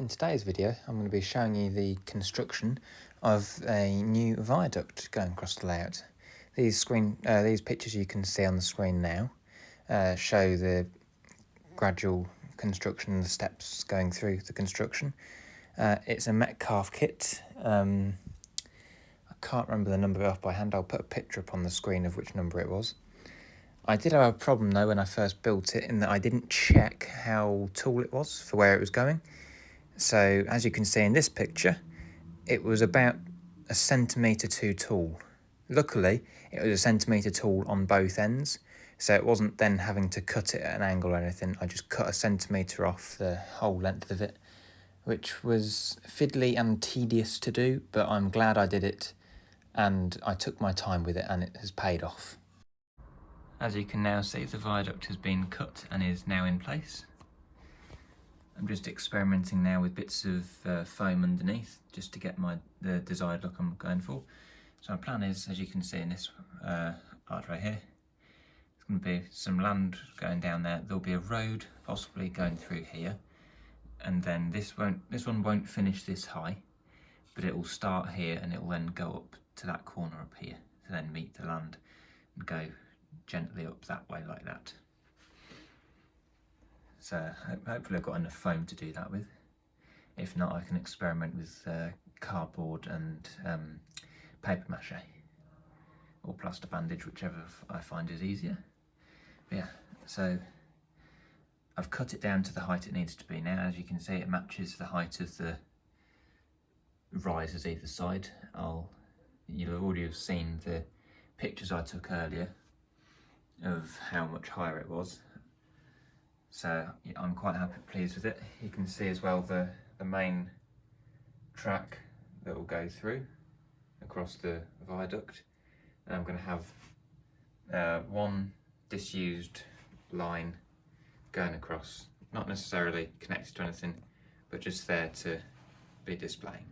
In today's video, I'm going to be showing you the construction of a new viaduct going across the layout. These pictures you can see on the screen now show the gradual construction, the steps going through the construction. It's a Metcalf kit. I can't remember the number off by hand. I'll put a picture up on the screen of which number it was. I did have a problem though when I first built it, in that I didn't check how tall it was for where it was going. So as you can see in this picture, it was about 1 centimetre too tall. Luckily, it was 1 centimetre tall on both ends, so it wasn't then having to cut it at an angle or anything. I just cut 1 centimetre off the whole length of it, which was fiddly and tedious to do, but I'm glad I did it, and I took my time with it, and it has paid off. As you can now see, the viaduct has been cut and is now in place. I'm just experimenting now with bits of foam underneath, just to get the desired look I'm going for. So my plan is, as you can see in this archway here, there's going to be some land going down there. There'll be a road possibly going through here, and then this one won't finish this high, but it will start here and it will then go up to that corner up here to then meet the land and go gently up that way like that. So hopefully I've got enough foam to do that with. If not, I can experiment with cardboard and paper mache or plaster bandage, whichever I find is easier. But yeah, so I've cut it down to the height it needs to be now. As you can see, it matches the height of the risers either side. You'll already have seen the pictures I took earlier of how much higher it was. So yeah, I'm quite pleased with it. You can see as well the main track that will go through across the viaduct. And I'm going to have one disused line going across, not necessarily connected to anything, but just there to be displaying.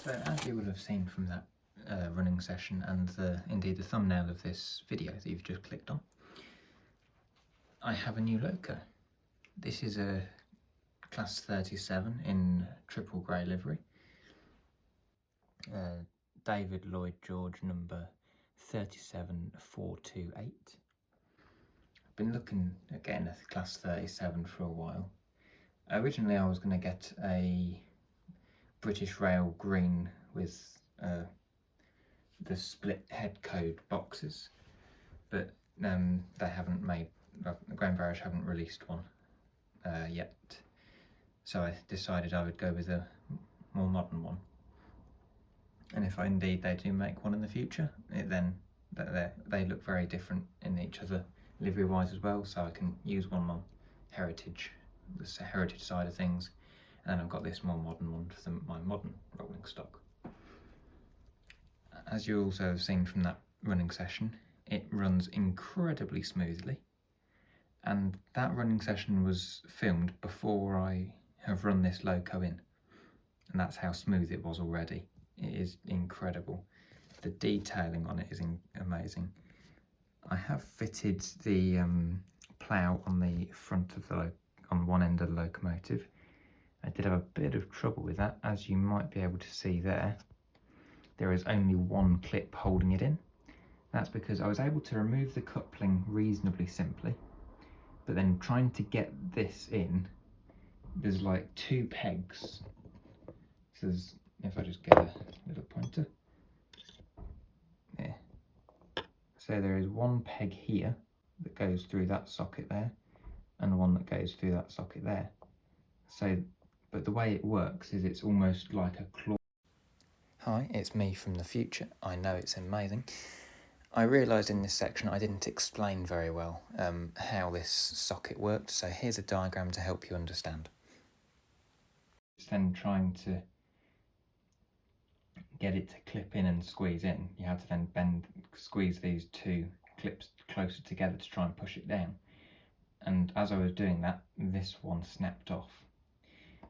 So as you will have seen from that running session and indeed the thumbnail of this video that you've just clicked on, I have a new loco. This is a Class 37 in triple grey livery. David Lloyd George number 37428. I've been looking at getting a Class 37 for a while. Originally I was going to get a British Rail green with the split head code boxes, but they haven't made, Grain Barrage haven't released one yet, so I decided I would go with a more modern one. And if indeed they do make one in the future, then they look very different in each other livery wise as well, so I can use one on heritage, the heritage side of things, and then I've got this more modern one for my modern rolling stock. As you also have seen from that running session, it runs incredibly smoothly, and that running session was filmed before I have run this loco in, and that's how smooth it was already. It is incredible. The detailing on it is amazing. I have fitted the plough on the front of on one end of the locomotive. I did have a bit of trouble with that, as you might be able to see there. There is only one clip holding it in. That's because I was able to remove the coupling reasonably simply, but then trying to get this in, there's like two pegs. So there's, if I just get a little pointer, there. So there is one peg here that goes through that socket there, and one that goes through that socket there. So, but the way it works is it's almost like a claw. Hi, it's me from the future. I know it's amazing. I realised in this section I didn't explain very well how this socket worked, so here's a diagram to help you understand. It's then trying to get it to clip in and squeeze in. You have to then squeeze these two clips closer together to try and push it down. And as I was doing that, this one snapped off,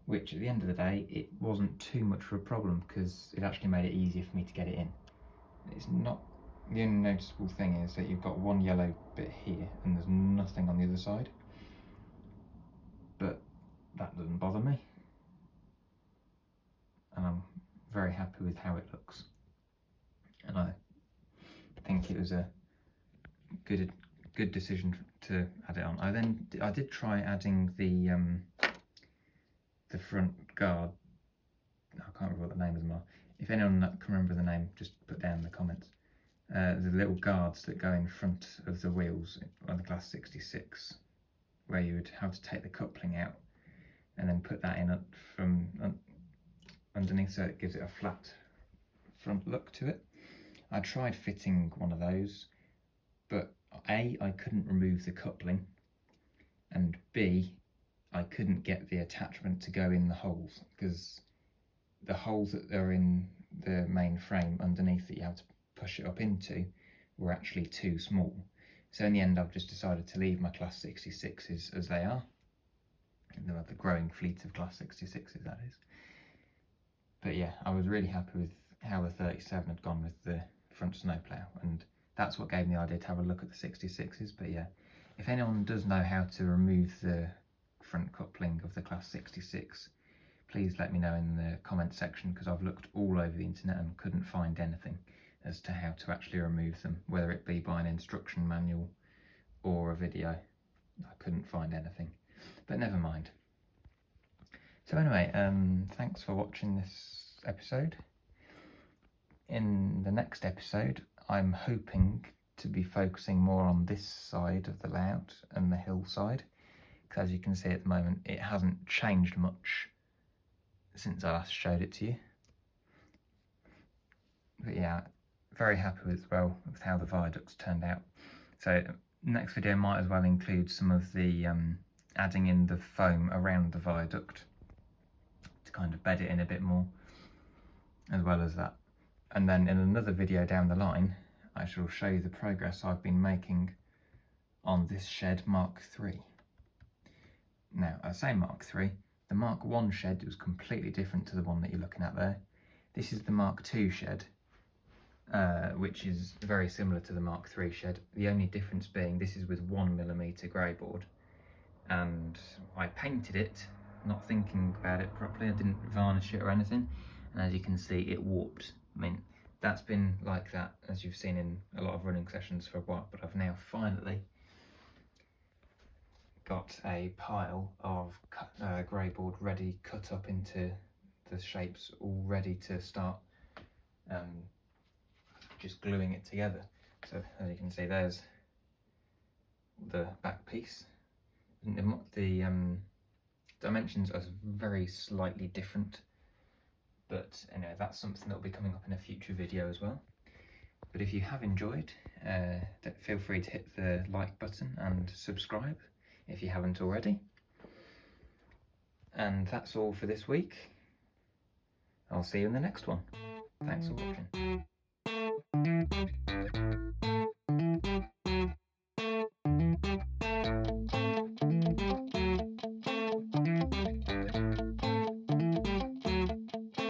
which at the end of the day, it wasn't too much of a problem because it actually made it easier for me to get it in. It's not, the only noticeable thing is that you've got one yellow bit here and there's nothing on the other side, but that doesn't bother me. And I'm very happy with how it looks. And I think it was a good decision to add it on. I did try adding the front guard. I can't remember what the name is now. If anyone can remember the name, just put down in the comments. The little guards that go in front of the wheels on the Class 66, where you would have to take the coupling out and then put that in from underneath, so it gives it a flat front look to it. I tried fitting one of those, but A, I couldn't remove the coupling, and B, I couldn't get the attachment to go in the holes, because the holes that are in the main frame underneath that you have to push it up into were actually too small. So in the end I've just decided to leave my Class 66s as they are. The growing fleet of Class 66s, that is. But yeah, I was really happy with how the 37 had gone with the front snowplow, and that's what gave me the idea to have a look at the 66s. But yeah, if anyone does know how to remove the front coupling of the Class 66, please let me know in the comment section, because I've looked all over the internet and couldn't find anything as to how to actually remove them, whether it be by an instruction manual or a video. I couldn't find anything, but never mind. So anyway, thanks for watching this episode. In the next episode, I'm hoping to be focusing more on this side of the layout and the hillside, because as you can see at the moment, it hasn't changed much since I last showed it to you. But yeah, very happy with how the viaducts turned out. So next video might as well include some of the adding in the foam around the viaduct to kind of bed it in a bit more, as well as that. And then in another video down the line, I shall show you the progress I've been making on this shed Mark III. Now, I say Mark III, the Mark I shed was completely different to the one that you're looking at there. This is the Mark II shed, which is very similar to the Mark III shed. The only difference being this is with 1mm grey board, and I painted it not thinking about it properly. I didn't varnish it or anything, and as you can see, it warped. I mean, that's been like that, as you've seen in a lot of running sessions for a while, but I've now finally got a pile of grey board ready, cut up into the shapes, all ready to start just gluing it together. So as you can see, there's the back piece. The dimensions are very slightly different, but anyway, that's something that will be coming up in a future video as well. But if you have enjoyed, feel free to hit the like button and subscribe if you haven't already. And that's all for this week. I'll see you in the next one. Thanks for watching.